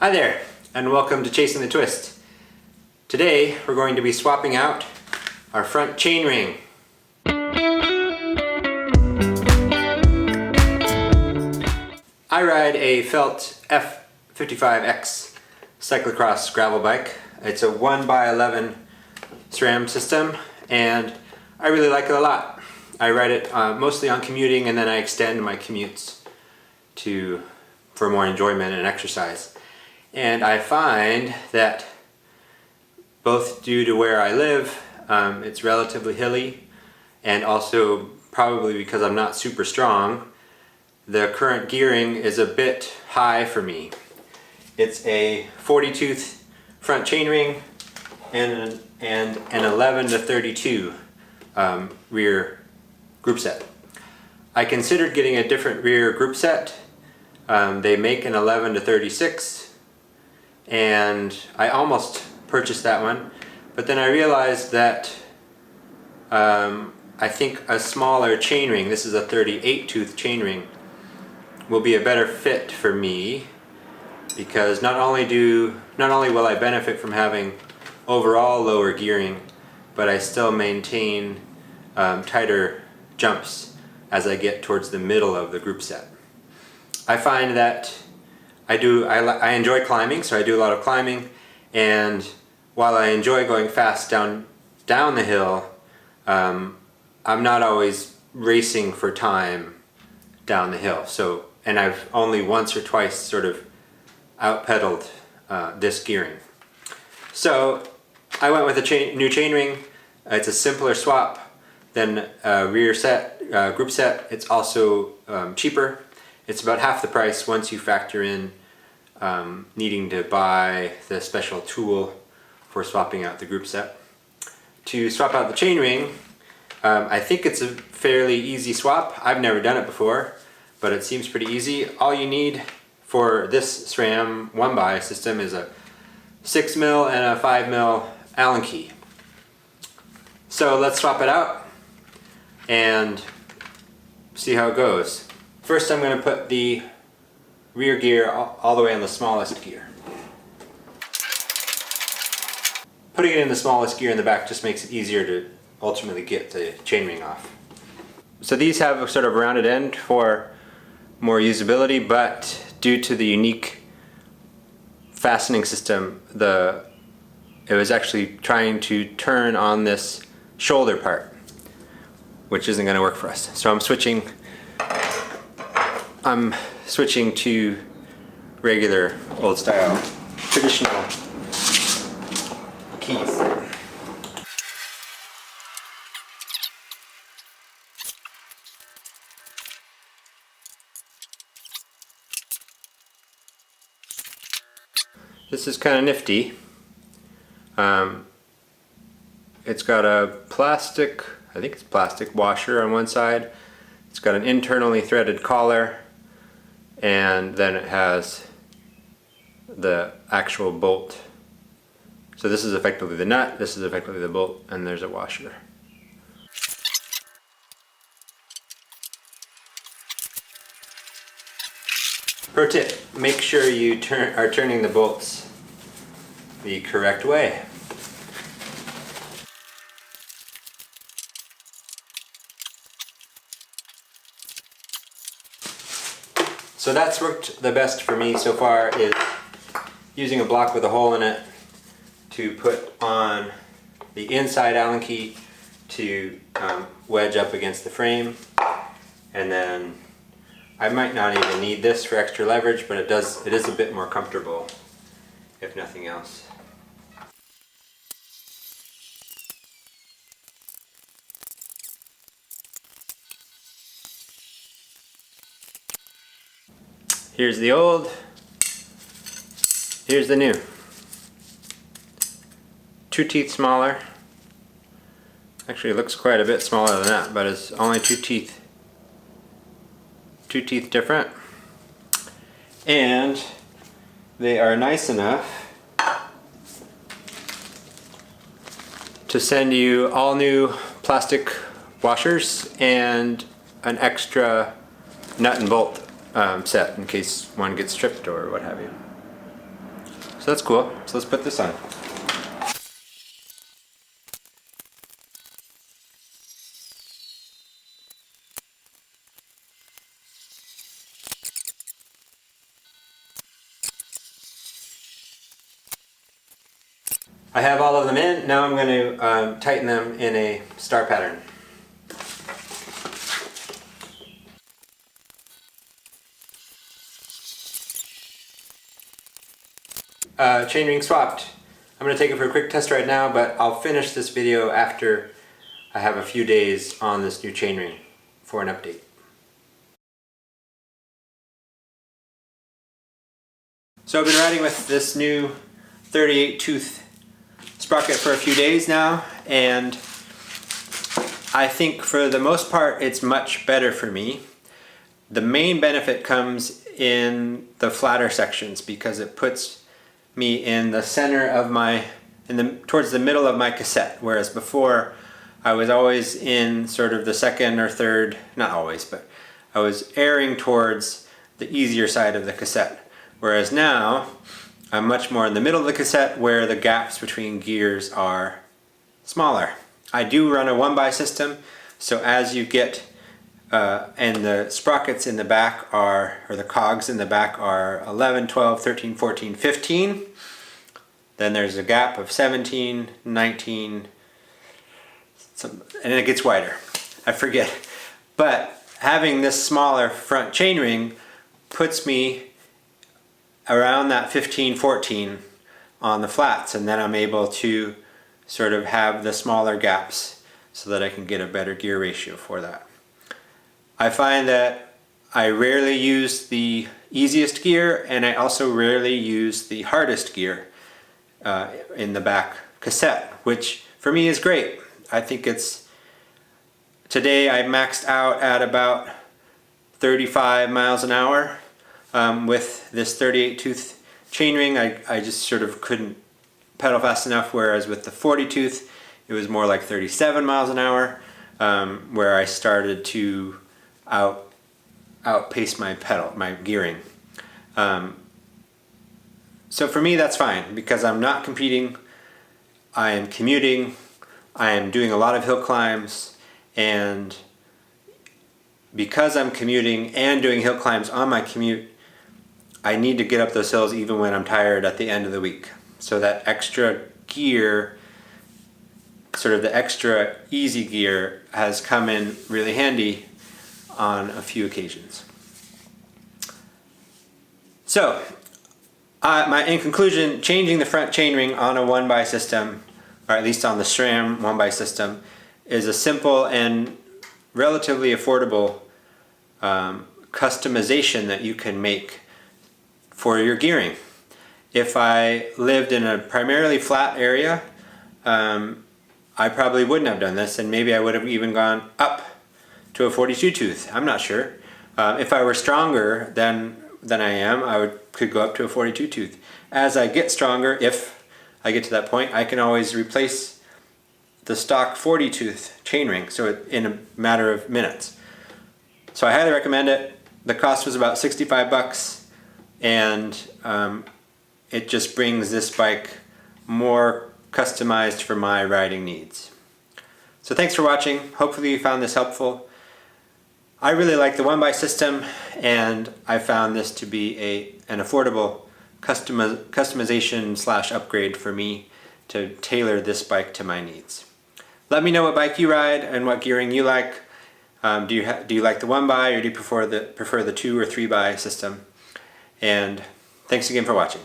Hi there, and welcome to Chasing the Twist. Today we're going to be swapping out our front chainring. I ride a felt F55X cyclocross gravel bike. It's a 1x11 Sram system and I really like it a lot. I ride it mostly on commuting, and then I extend my commutes for more enjoyment and exercise. And I find that both due to where I live, it's relatively hilly, and also probably because I'm not super strong, the current gearing is a bit high for me. It's a 40 tooth front chainring and an 11 to 32 rear group set. I considered getting a different rear group set. They make an 11 to 36, and I almost purchased that one, but then I realized that I think a smaller chainring, this is a 38 tooth chainring, will be a better fit for me, because not only will I benefit from having overall lower gearing, but I still maintain tighter jumps as I get towards the middle of the group set. I find that I enjoy climbing, so I do a lot of climbing, and while I enjoy going fast down the hill, I'm not always racing for time down the hill. So, and I've only once or twice sort of out-pedaled this gearing. So I went with a new chainring. It's a simpler swap than a rear set, group set. It's also cheaper. It's about half the price once you factor in needing to buy the special tool for swapping out the group set. To swap out the chainring, I think it's a fairly easy swap. I've never done it before, but it seems pretty easy. All you need for this SRAM 1x system is a 6mm and a 5mm Allen key. So let's swap it out and see how it goes. First, I'm going to put the rear gear all the way in the smallest gear. Putting it in the smallest gear in the back just makes it easier to ultimately get the chainring off. So these have a sort of rounded end for more usability, but due to the unique fastening system, it was actually trying to turn on this shoulder part, which isn't going to work for us. So I'm switching to regular old style traditional keys. This is kind of nifty. It's got a plastic, I think it's plastic washer on one side. It's got an internally threaded collar, and then it has the actual bolt. So this is effectively the nut, this is effectively the bolt, and there's a washer. Pro tip, make sure you are turning the bolts the correct way. So that's worked the best for me so far, is using a block with a hole in it to put on the inside Allen key to wedge up against the frame, and then I might not even need this for extra leverage, but it is a bit more comfortable if nothing else. Here's the old, here's the new. 2 teeth smaller. Actually, it looks quite a bit smaller than that, but it's only 2 teeth. 2 teeth different. And they are nice enough to send you all new plastic washers and an extra nut and bolt set in case one gets stripped or what have you. So that's cool. So let's put this on. I have all of them in. Now I'm going to tighten them in a star pattern. Chainring swapped. I'm going to take it for a quick test right now, but I'll finish this video after I have a few days on this new chainring for an update. So I've been riding with this new 38 tooth sprocket for a few days now, and I think for the most part it's much better for me. The main benefit comes in the flatter sections because it puts me in the center of towards the middle of my cassette, whereas before I was always in sort of the second or third, not always, but I was erring towards the easier side of the cassette. Whereas now I'm much more in the middle of the cassette where the gaps between gears are smaller. I do run a 1x system, so as you get and the sprockets in the back are, or the cogs in the back are 11, 12, 13, 14, 15. Then there's a gap of 17, 19, and it gets wider. I forget. But having this smaller front chainring puts me around that 15, 14 on the flats, and then I'm able to sort of have the smaller gaps so that I can get a better gear ratio for that. I find that I rarely use the easiest gear, and I also rarely use the hardest gear in the back cassette, which for me is great. I think today I maxed out at about 35 miles an hour with this 38 tooth chainring. I just sort of couldn't pedal fast enough, whereas with the 40 tooth it was more like 37 miles an hour, where I started to outpace my gearing. So for me that's fine because I'm not competing, I am commuting, I am doing a lot of hill climbs, and because I'm commuting and doing hill climbs on my commute, I need to get up those hills even when I'm tired at the end of the week. So that extra gear, sort of the extra easy gear, has come in really handy on a few occasions. So, in conclusion, changing the front chainring on a 1x system, or at least on the Sram 1x system, is a simple and relatively affordable customization that you can make for your gearing. If I lived in a primarily flat area, I probably wouldn't have done this, and maybe I would have even gone up to a 42 tooth. I'm not sure. If I were stronger than I am, could go up to a 42 tooth. As I get stronger, if I get to that point, I can always replace the stock 40 tooth chainring, so in a matter of minutes. So I highly recommend it. The cost was about 65 bucks, and it just brings this bike more customized for my riding needs. So thanks for watching. Hopefully you found this helpful. I really like the 1x system, and I found this to be an affordable customization / upgrade for me to tailor this bike to my needs. Let me know what bike you ride and what gearing you like. Do you like the 1x, or do you prefer the 2 or 3x system? And thanks again for watching.